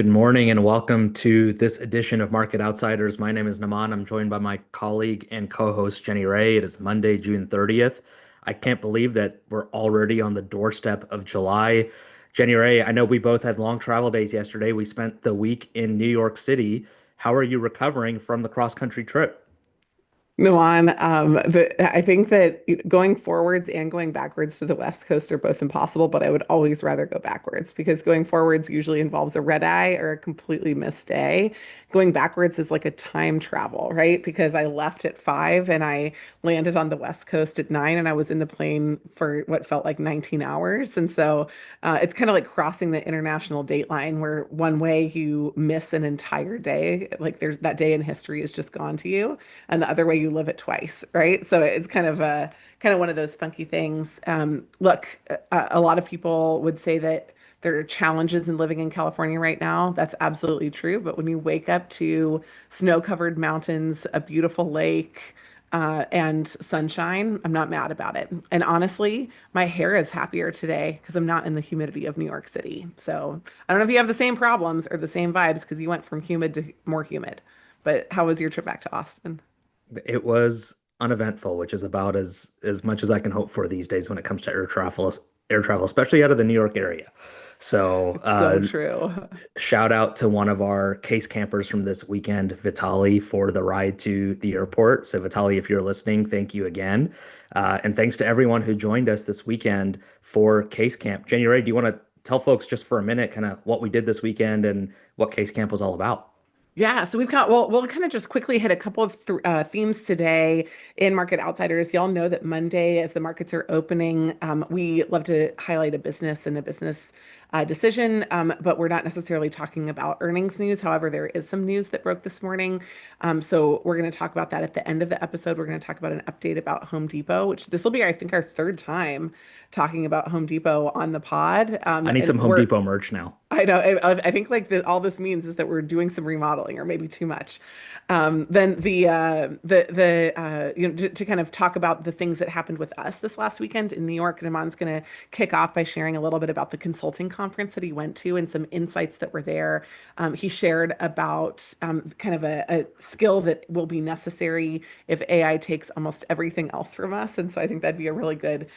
Good morning and welcome to this edition of Market Outsiders. My name is Namaan. I'm joined by my colleague and co-host Jenny Rae. It is Monday, June 30th. I can't believe that we're already on the doorstep of July. Jenny Rae, I know we both had long travel days yesterday. We spent the week in New York City. How are you recovering from the cross-country trip? Milan, I think that going forwards and going backwards to the West Coast are both impossible, but I would always rather go backwards because going forwards usually involves a red eye or a completely missed day. Going backwards is like a time travel, right? Because I left at 5 and I landed on the West Coast at 9 and I was in the plane for what felt like 19 hours. And so it's kind of like crossing the international date line where one way you miss an entire day, like there's that day in history is just gone to you, and the other way you live it twice, right? So it's kind of one of those funky things. Look, a lot of people would say that there are challenges in living in California right now. That's absolutely true. But when you wake up to snow-covered mountains, a beautiful lake, and sunshine, I'm not mad about it. And honestly, my hair is happier today because I'm not in the humidity of New York City. So I don't know if you have the same problems or the same vibes because you went from humid to more humid. But how was your trip back to Austin? It was uneventful, which is about as much as I can hope for these days when it comes to air travel, especially out of the New York area. So, It's so true. shout out to one of our case campers from this weekend, Vitali, for the ride to the airport. So, Vitali, if you're listening, thank you again. And thanks to everyone who joined us this weekend for Case Camp. Jenny Ray, do you want to tell folks just for a minute kind of what we did this weekend and what Case Camp was all about? Yeah, so we'll kind of just quickly hit a couple of th themes today in Market Outsiders. Y'all know that Monday, as the markets are opening, we love to highlight a business and a business decision, but we're not necessarily talking about earnings news. However, there is some news that broke this morning. So we're going to talk about that at the end of the episode. We're going to talk about an update about Home Depot, which this will be, I think, our third time talking about Home Depot on the pod. I need And some Home we're Depot merch now. I know. I think like all this means is that we're doing some remodeling, or maybe too much. Then to kind of talk about the things that happened with us this last weekend in New York. Naman's going to kick off by sharing a little bit about the consulting conference that he went to and some insights that were there. He shared about kind of a skill that will be necessary if AI takes almost everything else from us, and so I think that'd be a really good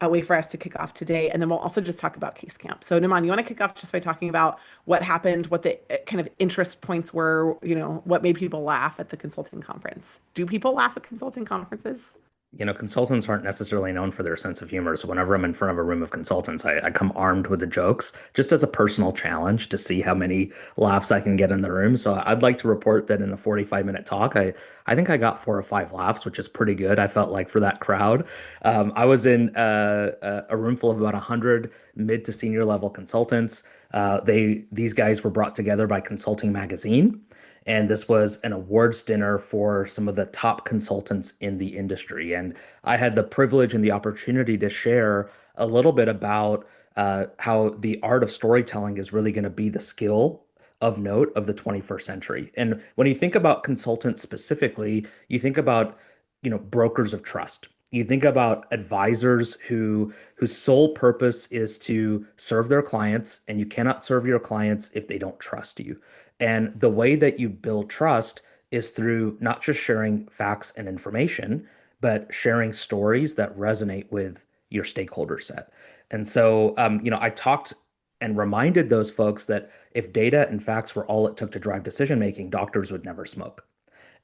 a way for us to kick off today. And then we'll also just talk about Case Camp. So, Naman, you want to kick off just by talking about what happened, what the kind of interest points were, what made people laugh at the consulting conference? Do people laugh at consulting conferences? Consultants aren't necessarily known for their sense of humor. So whenever I'm in front of a room of consultants, I come armed with the jokes just as a personal challenge to see how many laughs I can get in the room. So I'd like to report that in a 45-minute talk, I think I got 4 or 5 laughs, which is pretty good. I felt like for that crowd. I was in a room full of about 100 mid to senior level consultants. These guys were brought together by Consulting Magazine. And this was an awards dinner for some of the top consultants in the industry. And I had the privilege and the opportunity to share a little bit about how the art of storytelling is really going to be the skill of note of the 21st century. And when you think about consultants specifically, you think about, brokers of trust. You think about advisors whose sole purpose is to serve their clients, and you cannot serve your clients if they don't trust you. And the way that you build trust is through not just sharing facts and information, but sharing stories that resonate with your stakeholder set. And so, I talked and reminded those folks that if data and facts were all it took to drive decision making, doctors would never smoke.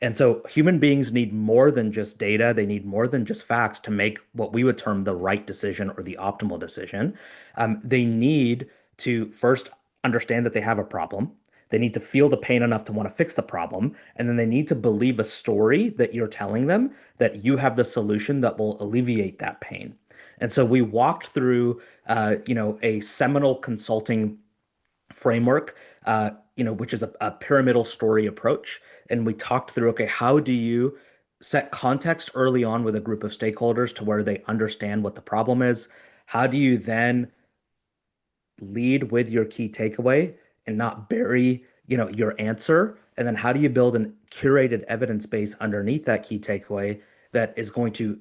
And so human beings need more than just data. They need more than just facts to make what we would term the right decision or the optimal decision. They need to first understand that they have a problem. They need to feel the pain enough to want to fix the problem. And then they need to believe a story that you're telling them that you have the solution that will alleviate that pain. And so we walked through, a seminal consulting framework, which is a pyramidal story approach. And we talked through, okay, how do you set context early on with a group of stakeholders to where they understand what the problem is? How do you then lead with your key takeaway and not bury, your answer? And then how do you build a curated evidence base underneath that key takeaway that is going to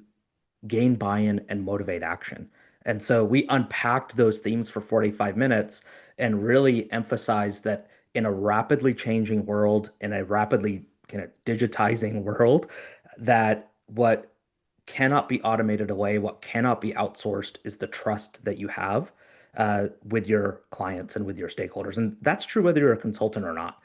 gain buy-in and motivate action? And so we unpacked those themes for 45 minutes and really emphasized that in a rapidly changing world, in a rapidly kind of digitizing world, that what cannot be automated away, what cannot be outsourced is the trust that you have with your clients and with your stakeholders. And that's true whether you're a consultant or not.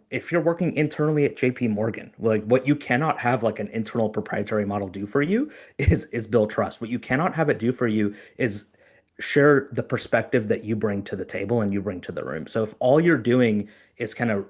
If you're working internally at JP Morgan, like what you cannot have like an internal proprietary model do for you is build trust. What you cannot have it do for you is share the perspective that you bring to the table and you bring to the room. So if all you're doing is kind of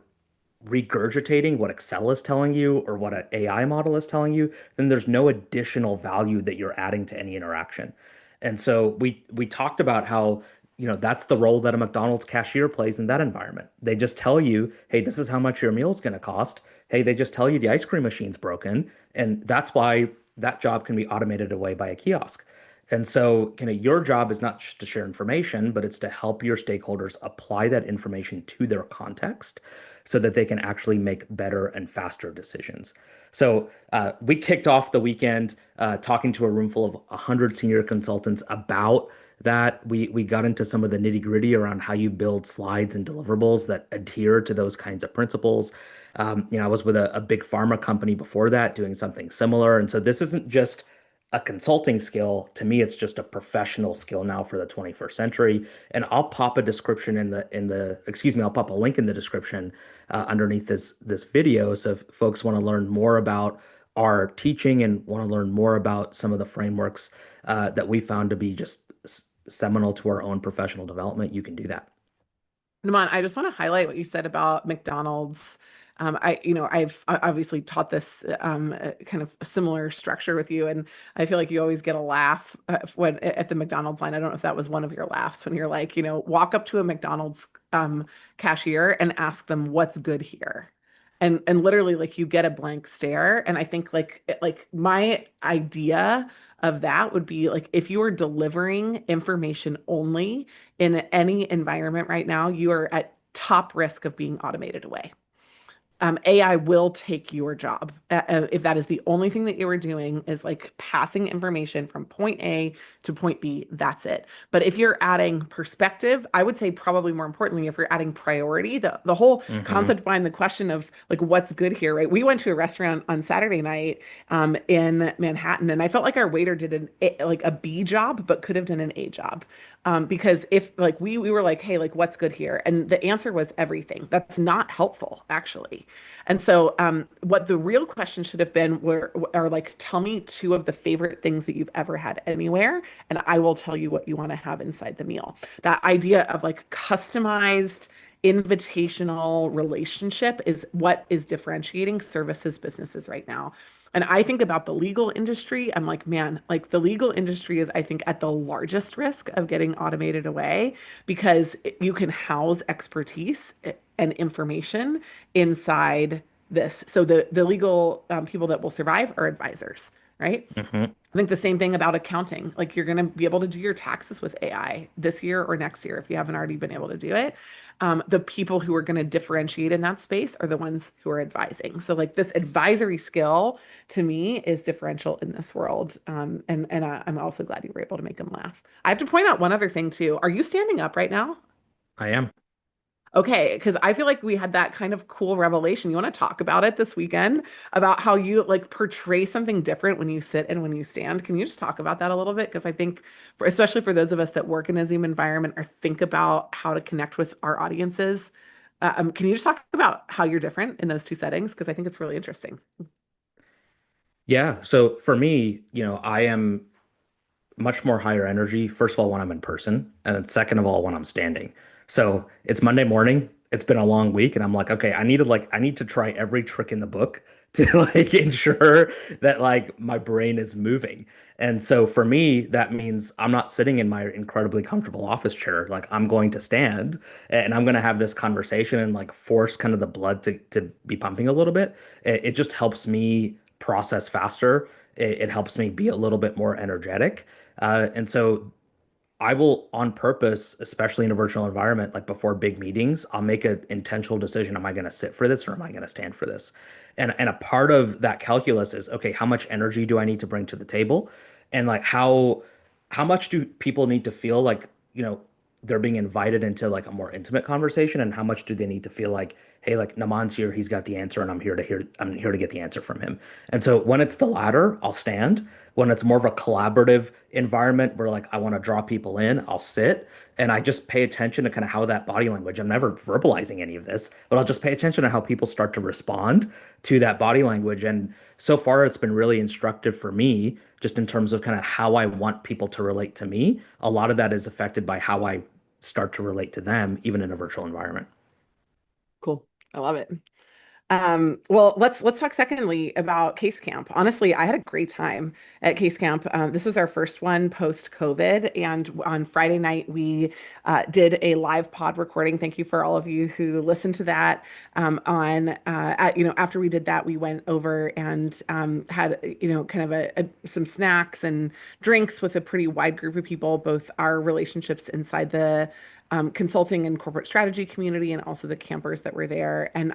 regurgitating what Excel is telling you or what an AI model is telling you, then there's no additional value that you're adding to any interaction. And so we talked about how, that's the role that a McDonald's cashier plays in that environment. They just tell you, hey, this is how much your meal is going to cost. Hey, they just tell you the ice cream machine's broken. And that's why that job can be automated away by a kiosk. And so, kind of your job is not just to share information, but it's to help your stakeholders apply that information to their context so that they can actually make better and faster decisions. So, we kicked off the weekend talking to a room full of 100 senior consultants about that. We got into some of the nitty-gritty around how you build slides and deliverables that adhere to those kinds of principles. I was with a big pharma company before that doing something similar. And so this isn't just a consulting skill. To me, it's just a professional skill now for the 21st century. And I'll pop a description excuse me, I'll pop a link in the description underneath this video. So if folks want to learn more about our teaching and want to learn more about some of the frameworks that we found to be just seminal to our own professional development, you can do that. Namaan, I just want to highlight what you said about McDonald's. I've obviously taught this kind of a similar structure with you, and I feel like you always get a laugh when at the McDonald's line. I don't know if that was one of your laughs when you're like, walk up to a McDonald's cashier and ask them what's good here. And literally like you get a blank stare. And I think like my idea of that would be like if you are delivering information only in any environment right now, you are at top risk of being automated away. AI will take your job. If that is the only thing that you are doing is like passing information from point A to point B, that's it. But if you're adding perspective, I would say probably more importantly, if you're adding priority, the whole Hmm. concept behind the question of like what's good here, right? We went to a restaurant on Saturday night in Manhattan, and I felt like our waiter did like a B job, but could have done an A job. Because if like we were like, hey, like what's good here? And the answer was everything. That's not helpful, actually. And so, what the real question should have been are like, tell me two of the favorite things that you've ever had anywhere, and I will tell you what you want to have inside the meal. That idea of like customized, invitational relationship is what is differentiating services businesses right now. And I think about the legal industry. I'm like, man, like the legal industry is, I think, at the largest risk of getting automated away because you can house expertise and information inside this. So the legal people that will survive are advisors, right? Hmm. I think the same thing about accounting. Like you're going to be able to do your taxes with AI this year or next year if you haven't already been able to do it. The people who are going to differentiate in that space are the ones who are advising. So like this advisory skill to me is differential in this world. I'm also glad you were able to make them laugh. I have to point out one other thing too. Are you standing up right now? I am. Okay, because I feel like we had that kind of cool revelation. You want to talk about it this weekend about how you like portray something different when you sit and when you stand. Can you just talk about that a little bit? Because I think, especially for those of us that work in a Zoom environment or think about how to connect with our audiences, can you just talk about how you're different in those two settings? Because I think it's really interesting. Yeah. So for me, I am much more higher energy, first of all, when I'm in person, and then second of all, when I'm standing. So it's Monday morning. It's been a long week, and I'm like, okay, I need to try every trick in the book to like ensure that like my brain is moving. And so for me, that means I'm not sitting in my incredibly comfortable office chair. Like I'm going to stand and I'm going to have this conversation and like force kind of the blood to be pumping a little bit. It just helps me process faster. It helps me be a little bit more energetic. And so I will on purpose, especially in a virtual environment, like before big meetings, I'll make an intentional decision. Am I going to sit for this or am I going to stand for this? And a part of that calculus is, okay, how much energy do I need to bring to the table? And like how much do people need to feel like, they're being invited into like a more intimate conversation, and how much do they need to feel like, hey, like Naman's here, he's got the answer, and I'm here to get the answer from him. And so when it's the latter, I'll stand. When it's more of a collaborative environment where like I want to draw people in, I'll sit and I just pay attention to kind of how that body language. I'm never verbalizing any of this, but I'll just pay attention to how people start to respond to that body language. And so far, it's been really instructive for me, just in terms of kind of how I want people to relate to me. A lot of that is affected by how I start to relate to them, even in a virtual environment. Cool. I love it. Well, let's talk secondly about Case Camp. Honestly, I had a great time at Case Camp. This was our first one post-COVID, and on Friday night we did a live pod recording. Thank you for all of you who listened to that. After we did that, we went over and had kind of some snacks and drinks with a pretty wide group of people, both our relationships inside the consulting and corporate strategy community, and also the campers that were there. And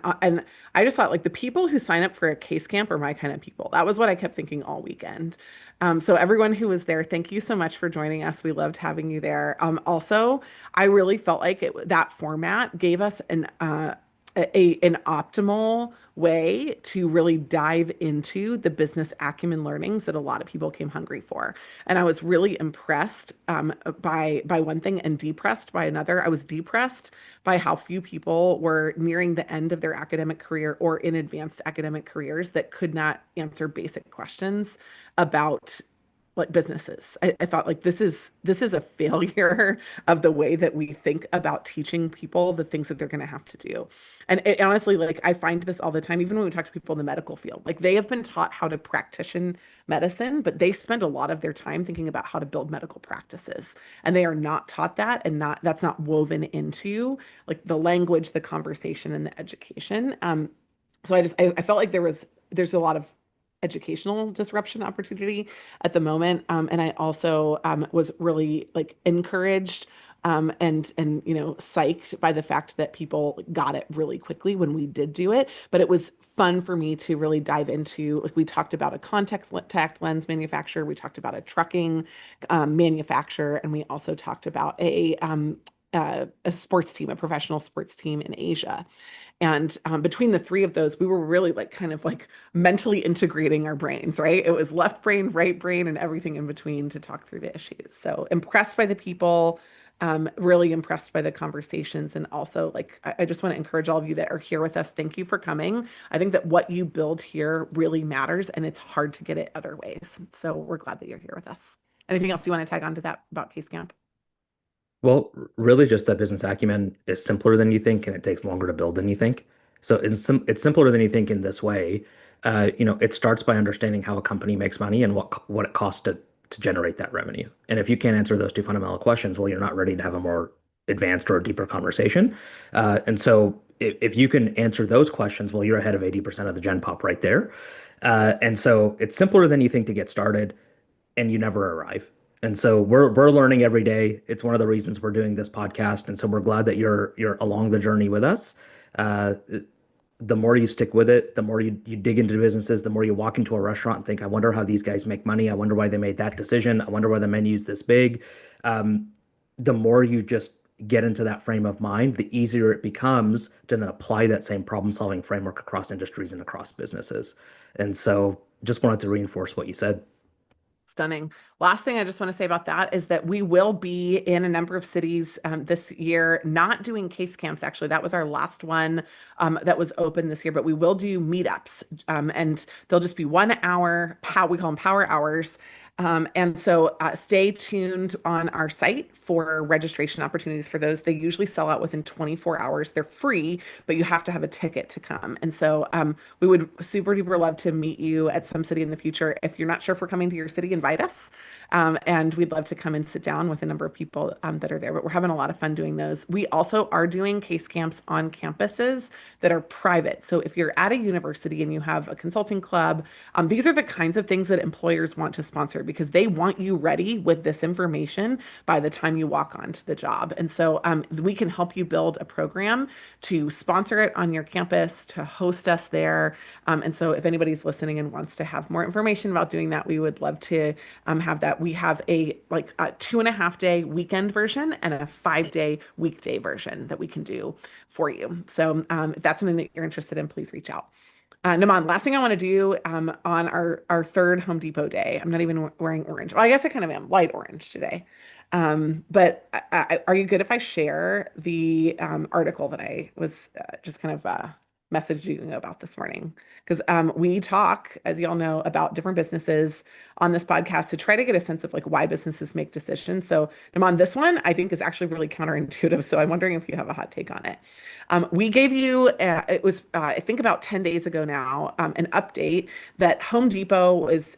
I just thought like the people who sign up for a case camp are my kind of people. That was what I kept thinking all weekend. So everyone who was there, thank you so much for joining us. We loved having you there. Also, I really felt like that format gave us an optimal way to really dive into the business acumen learnings that a lot of people came hungry for. And I was really impressed by one thing and depressed by another. I was depressed by how few people were nearing the end of their academic career or in advanced academic careers that could not answer basic questions about like businesses. I thought like this is a failure of the way that we think about teaching people the things that they're going to have to do. And honestly, like I find this all the time, even when we talk to people in the medical field, like they have been taught how to practition medicine, but they spend a lot of their time thinking about how to build medical practices. And they are not taught that, and not that's not woven into like the language, the conversation, and the education. So I felt like there's a lot of educational disruption opportunity at the moment. And I also was really like encouraged and psyched by the fact that people got it really quickly when we did do it. But it was fun for me to really dive into, like we talked about a contact lens manufacturer, we talked about a trucking manufacturer, and we also talked about a sports team, a professional sports team in Asia. And between the three of those, we were really like kind of like mentally integrating our brains, right? It was left brain, right brain, and everything in between to talk through the issues. So impressed by the people, really impressed by the conversations. And also, like, I just want to encourage all of you that are here with us. Thank you for coming. I think that what you build here really matters, and it's hard to get it other ways. So we're glad that you're here with us. Anything else you want to tag on to that about Case Camp? Well, really, just that business acumen is simpler than you think, and it takes longer to build than you think. So it's simpler than you think in this way. It starts by understanding how a company makes money and what it costs to generate that revenue. And if you can't answer those two fundamental questions, well, you're not ready to have a more advanced or a deeper conversation. And so if you can answer those questions, well, you're ahead of 80% of the Gen Pop right there. And so it's simpler than you think to get started, and you never arrive. And so we're learning every day. It's one of the reasons we're doing this podcast. And so we're glad that you're along the journey with us. Uh, the more you stick with it, the more you dig into businesses, the more you walk into a restaurant and think, I wonder how these guys make money. I wonder why they made that decision. I wonder why the menu's this big. Um, the more you just get into that frame of mind, the easier it becomes to then apply that same problem-solving framework across industries and across businesses. And so just wanted to reinforce what you said. Stunning. Last thing I just want to say about that is that we will be in a number of cities this year, not doing case camps. Actually, that was our last one that was open this year, but we will do meetups, and they'll just be 1 hour, we call them power hours. And so stay tuned on our site for registration opportunities for those. They usually sell out within 24 hours. They're free, but you have to have a ticket to come. And so we would super duper love to meet you at some city in the future. If you're not sure if we're coming to your city, invite us. And we'd love to come and sit down with a number of people that are there. But we're having a lot of fun doing those. We also are doing case camps on campuses that are private. So if you're at a university and you have a consulting club, these are the kinds of things that employers want to sponsor because they want you ready with this information by the time you walk onto the job. And so we can help you build a program to sponsor it on your campus, to host us there. And so if anybody's listening and wants to have more information about doing that, we would love to have that we have a 2.5 day weekend version and a 5 day weekday version that we can do for you. So if that's something that you're interested in, please reach out. Naman, last thing I want to do on our third Home Depot day. I'm not even wearing orange. Well, I guess I kind of am light orange today. But are you good if I share the article that I was just kind of messaged you about this morning? Because we talk, as y'all know, about different businesses on this podcast to try to get a sense of like why businesses make decisions. So, Naman, this one I think is actually really counterintuitive. So I'm wondering if you have a hot take on it. We gave you, it was, I think about 10 days ago now, an update that Home Depot was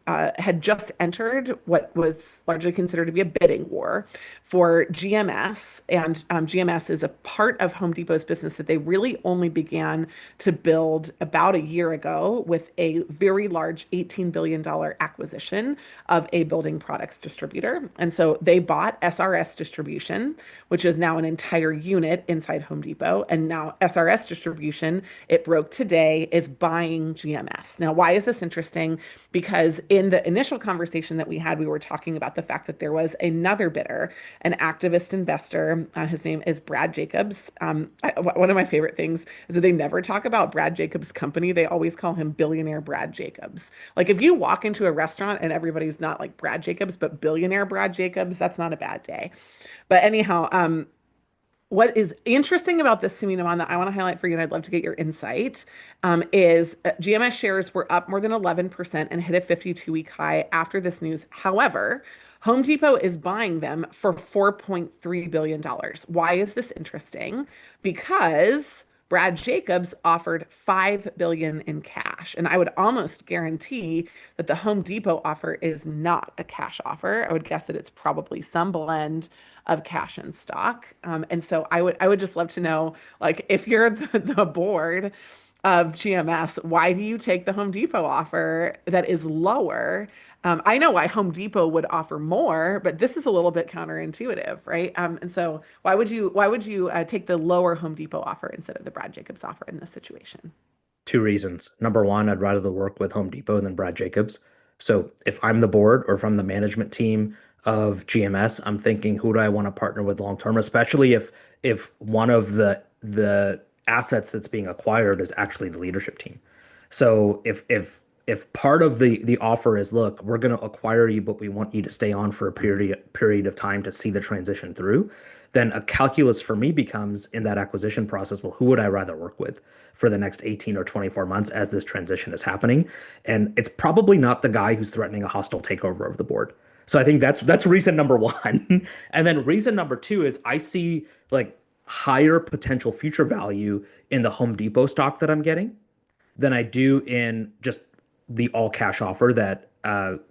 had just entered what was largely considered to be a bidding war for GMS. And GMS is a part of Home Depot's business that they really only began to build about a year ago with a very large $18 billion acquisition of a building products distributor. And so they bought SRS Distribution, which is now an entire unit inside Home Depot. And now SRS Distribution, it broke today, is buying GMS. Now, why is this interesting? Because in the initial conversation that we had, we were talking about the fact that there was another bidder, an activist investor. His name is Brad Jacobs. One of my favorite things is that they never talk about Brad Jacobs' company. They always call him billionaire Brad Jacobs. Like if you walk into a restaurant and everybody's not like Brad Jacobs, but billionaire Brad Jacobs, that's not a bad day. But anyhow, what is interesting about this to me, Naman, that I want to highlight for you, and I'd love to get your insight, is GMS shares were up more than 11% and hit a 52-week high after this news. However, Home Depot is buying them for $4.3 billion. Why is this interesting? Because Brad Jacobs offered $5 billion in cash. And I would almost guarantee that the Home Depot offer is not a cash offer. I would guess that it's probably some blend of cash and stock. And so I would just love to know, like, if you're the board of GMS, why do you take the Home Depot offer that is lower? I know why Home Depot would offer more, but this is a little bit counterintuitive, right? And so why would you take the lower Home Depot offer instead of the Brad Jacobs offer in this situation? Two reasons. Number one, I'd rather work with Home Depot than Brad Jacobs. So if I'm the board or from the management team of GMS, I'm thinking who do I want to partner with long term, especially if one of the assets that's being acquired is actually the leadership team. So if part of the offer is, look, we're going to acquire you, but we want you to stay on for a period of time to see the transition through, then a calculus for me becomes in that acquisition process, well, who would I rather work with for the next 18 or 24 months as this transition is happening? And it's probably not the guy who's threatening a hostile takeover of the board. So I think that's reason number one. And then reason number two is I see like higher potential future value in the Home Depot stock that I'm getting than I do in just the all cash offer that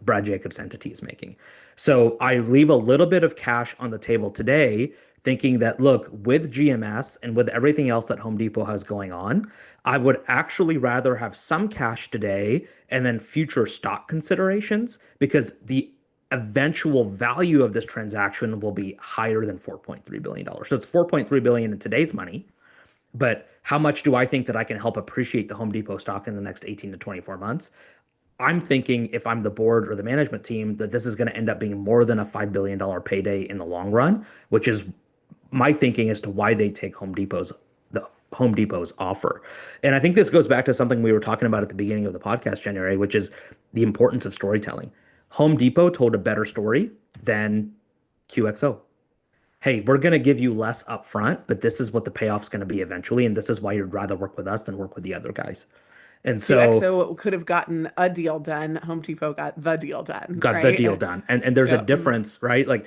Brad Jacobs entity is making. So I leave a little bit of cash on the table today, thinking that, look, with GMS and with everything else that Home Depot has going on, I would actually rather have some cash today and then future stock considerations because the eventual value of this transaction will be higher than $4.3 billion. So it's $4.3 billion in today's money. But how much do I think that I can help appreciate the Home Depot stock in the next 18 to 24 months? I'm thinking if I'm the board or the management team that this is going to end up being more than a $5 billion payday in the long run, which is my thinking as to why they take the Home Depot's offer. And I think this goes back to something we were talking about at the beginning of the podcast, January, which is the importance of storytelling. Home Depot told a better story than QXO. Hey, we're going to give you less upfront, but this is what the payoff's going to be eventually, and this is why you'd rather work with us than work with the other guys. And so QXO could have gotten a deal done. Home Depot got the deal done, got the deal right? done. And there's a Yep. difference, right? Like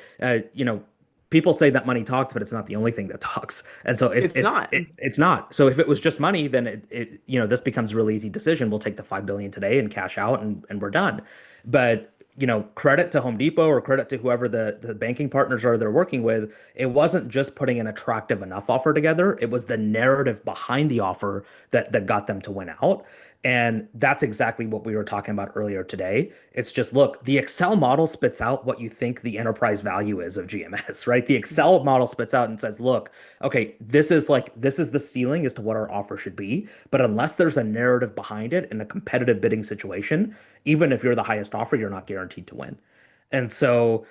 people say that money talks, but it's not the only thing that talks. And so It's not. it's not. So if it was just money, then this becomes a really easy decision. We'll take the 5 billion today and cash out and we're done. But credit to Home Depot or credit to whoever the banking partners are they're working with, it wasn't just putting an attractive enough offer together. It was the narrative behind the offer that got them to win out. And that's exactly what we were talking about earlier today. It's just, look, the Excel model spits out what you think the enterprise value is of GMS, right? The Excel model spits out and says, look, okay, this is the ceiling as to what our offer should be. But unless there's a narrative behind it in a competitive bidding situation, even if you're the highest offer, you're not guaranteed to win. And so,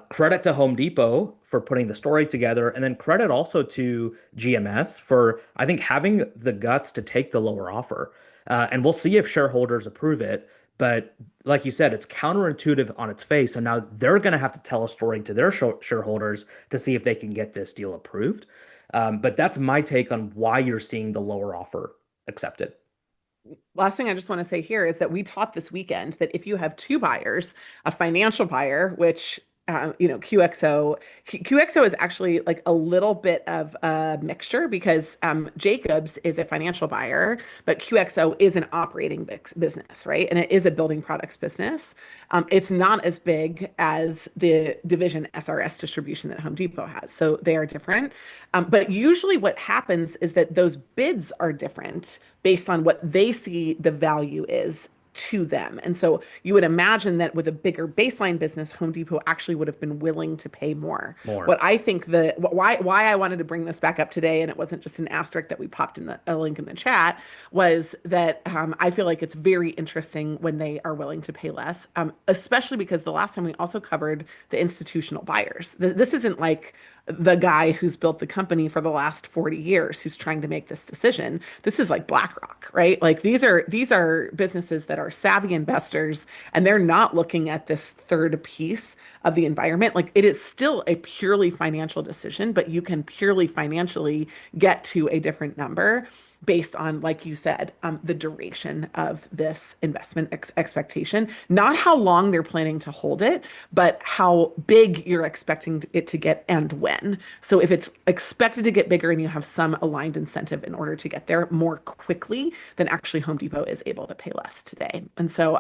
credit to Home Depot for putting the story together, and then credit also to GMS for, I think, having the guts to take the lower offer. And we'll see if shareholders approve it. But like you said, it's counterintuitive on its face. And now they're going to have to tell a story to their shareholders to see if they can get this deal approved. But that's my take on why you're seeing the lower offer accepted. Last thing I just want to say here is that we taught this weekend that if you have two buyers, a financial buyer, which QXO is actually like a little bit of a mixture because Jacobs is a financial buyer, but QXO is an operating business, right? And it is a building products business. It's not as big as the division SRS distribution that Home Depot has. So they are different. But usually what happens is that those bids are different based on what they see the value is to them. And so you would imagine that with a bigger baseline business, Home Depot actually would have been willing to pay more. More. What I think the why I wanted to bring this back up today, and it wasn't just an asterisk that we popped in a link in the chat, was that I feel like it's very interesting when they are willing to pay less, especially because the last time we also covered the institutional buyers. This isn't like the guy who's built the company for the last 40 years who's trying to make this decision. This is like BlackRock, right? Like these are businesses that are savvy investors and they're not looking at this third piece of the environment. Like it is still a purely financial decision, but you can purely financially get to a different number based on, like you said, the duration of this investment expectation, not how long they're planning to hold it, but how big you're expecting it to get and when. So if it's expected to get bigger and you have some aligned incentive in order to get there more quickly, then actually Home Depot is able to pay less today. And so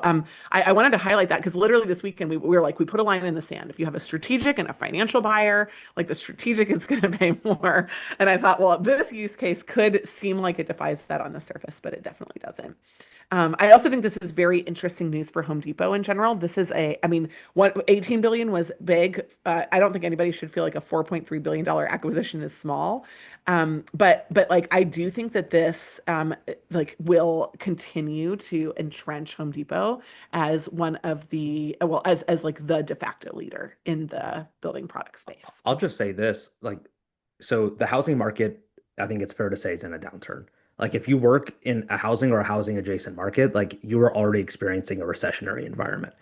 I wanted to highlight that because literally this weekend we were like, we put a line in the sand. If you have a strategic and a financial buyer, like the strategic is going to pay more. And I thought, well, this use case could seem like it defies that on the surface, but it definitely doesn't. I also think this is very interesting news for Home Depot in general. This is I mean, what 18 billion was big. I don't think anybody should feel like a 4.3 billion dollar acquisition is small. But like I do think that this like will continue to entrench Home Depot as one of the well as like the de facto leader in the building product space. I'll just say this, like, so the housing market, I think it's fair to say, is in a downturn. Like, if you work in a housing or a housing adjacent market, like you are already experiencing a recessionary environment,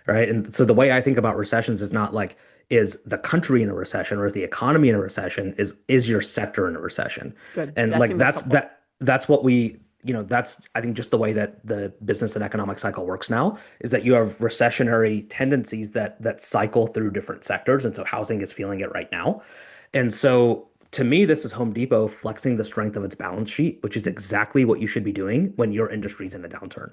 right? And so the way I think about recessions is not like, is the country in a recession or is the economy in a recession? Is your sector in a recession? Good. And I like think that's helpful. that's what we, that's I think just the way that the business and economic cycle works now is that you have recessionary tendencies that cycle through different sectors. And so housing is feeling it right now. And so to me, this is Home Depot flexing the strength of its balance sheet, which is exactly what you should be doing when your industry's in a downturn.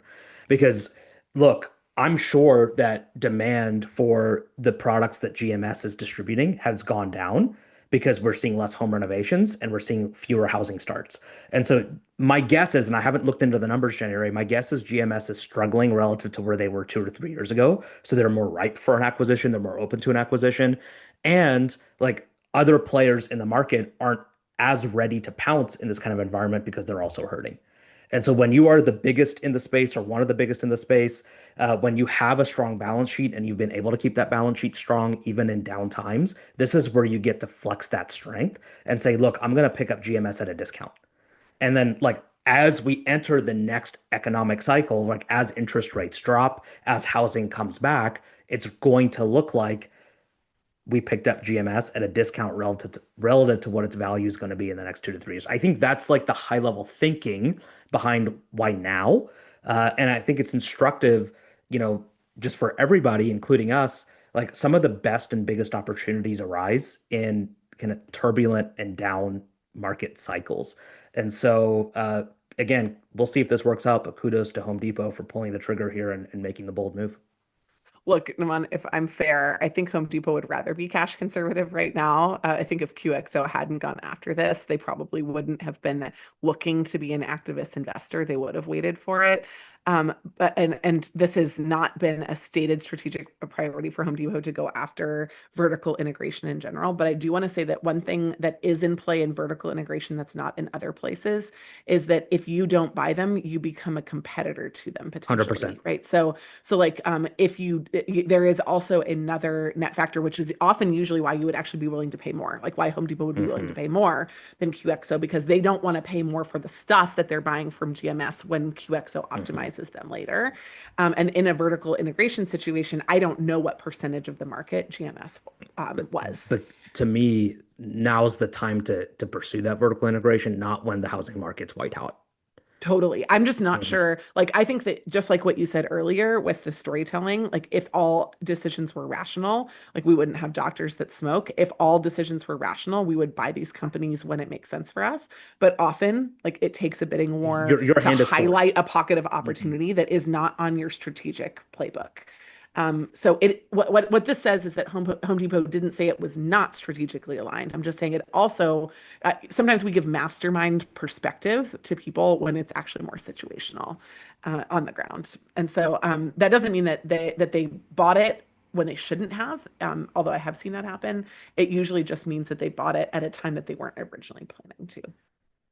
Because look, I'm sure that demand for the products that GMS is distributing has gone down because we're seeing less home renovations and we're seeing fewer housing starts. And so my guess is, and I haven't looked into the numbers, Jenny Rae, my guess is GMS is struggling relative to where they were 2 or 3 years ago. So they're more ripe for an acquisition, they're more open to an acquisition. And like other players in the market aren't as ready to pounce in this kind of environment because they're also hurting. And so when you are the biggest in the space or one of the biggest in the space, when you have a strong balance sheet and you've been able to keep that balance sheet strong even in down times, this is where you get to flex that strength and say, look, I'm going to pick up GMS at a discount. And then like as we enter the next economic cycle, like as interest rates drop, as housing comes back, it's going to look like we picked up GMS at a discount relative to what its value is going to be in the next 2 to 3 years. I think that's like the high level thinking behind why now. And I think it's instructive, you know, just for everybody, including us, like some of the best and biggest opportunities arise in kind of turbulent and down market cycles. And so, again, we'll see if this works out, but kudos to Home Depot for pulling the trigger here and making the bold move. Look, Naman, if I'm fair, I think Home Depot would rather be cash conservative right now. I think if QXO hadn't gone after this, they probably wouldn't have been looking to be an activist investor. They would have waited for it. But and this has not been a stated strategic priority for Home Depot to go after vertical integration in general. But I do want to say that one thing that is in play in vertical integration that's not in other places is that if you don't buy them, you become a competitor to them 100%. potentially, right? So like if you there is also another net factor, which is often usually why you would actually be willing to pay more, like why Home Depot would be willing to Hmm. pay more than QXO because they don't want to pay more for the stuff that they're buying from GMS when QXO Hmm. optimizes them later. And in a vertical integration situation, I don't know what percentage of the market GMS But was. but to me, now's the time to pursue that vertical integration, not when the housing market's white hot. Totally. I'm just not Hmm. sure. Like, I think that just like what you said earlier with the storytelling, like if all decisions were rational, like we wouldn't have doctors that smoke. If all decisions were rational, we would buy these companies when it makes sense for us. But often, like it takes a bidding war Your to hand is highlight forced. a pocket of Hmm. opportunity that is not on your strategic playbook. So what this says is that Home Depot didn't say it was not strategically aligned. I'm just saying it also sometimes we give mastermind perspective to people when it's actually more situational on the ground. And so that doesn't mean that they bought it when they shouldn't have. Although I have seen that happen. It usually just means that they bought it at a time that they weren't originally planning to.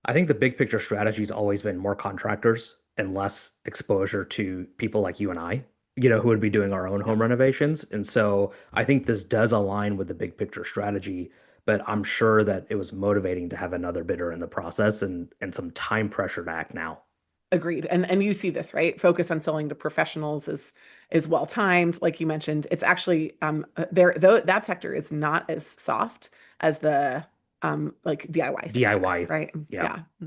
I think the big picture strategy has always been more contractors and less exposure to people like you and I, who would be doing our own Yeah. home renovations. And so I think this does align with the big picture strategy, but I'm sure that it was motivating to have another bidder in the process and some time pressure to act now. Agreed. And you see this, right? Focus on selling to professionals is well timed. Like you mentioned, it's actually there though that sector is not as soft as the like DIY sector, DIY. right? Yeah. Yeah.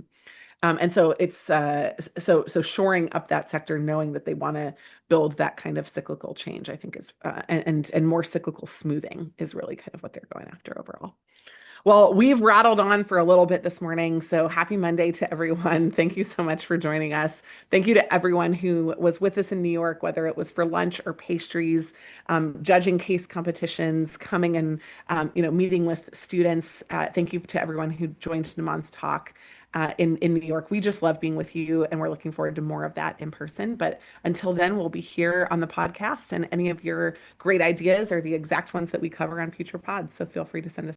And so it's so shoring up that sector, knowing that they want to build that kind of cyclical change, I think is and more cyclical smoothing is really kind of what they're going after overall. Well, we've rattled on for a little bit this morning, so happy Monday to everyone. Thank you so much for joining us. Thank you to everyone who was with us in New York, whether it was for lunch or pastries, judging case competitions, coming and meeting with students. Thank you to everyone who joined Naman's talk. In New York. We just love being with you, and we're looking forward to more of that in person. But until then, we'll be here on the podcast, and any of your great ideas are the exact ones that we cover on future pods. So feel free to send us.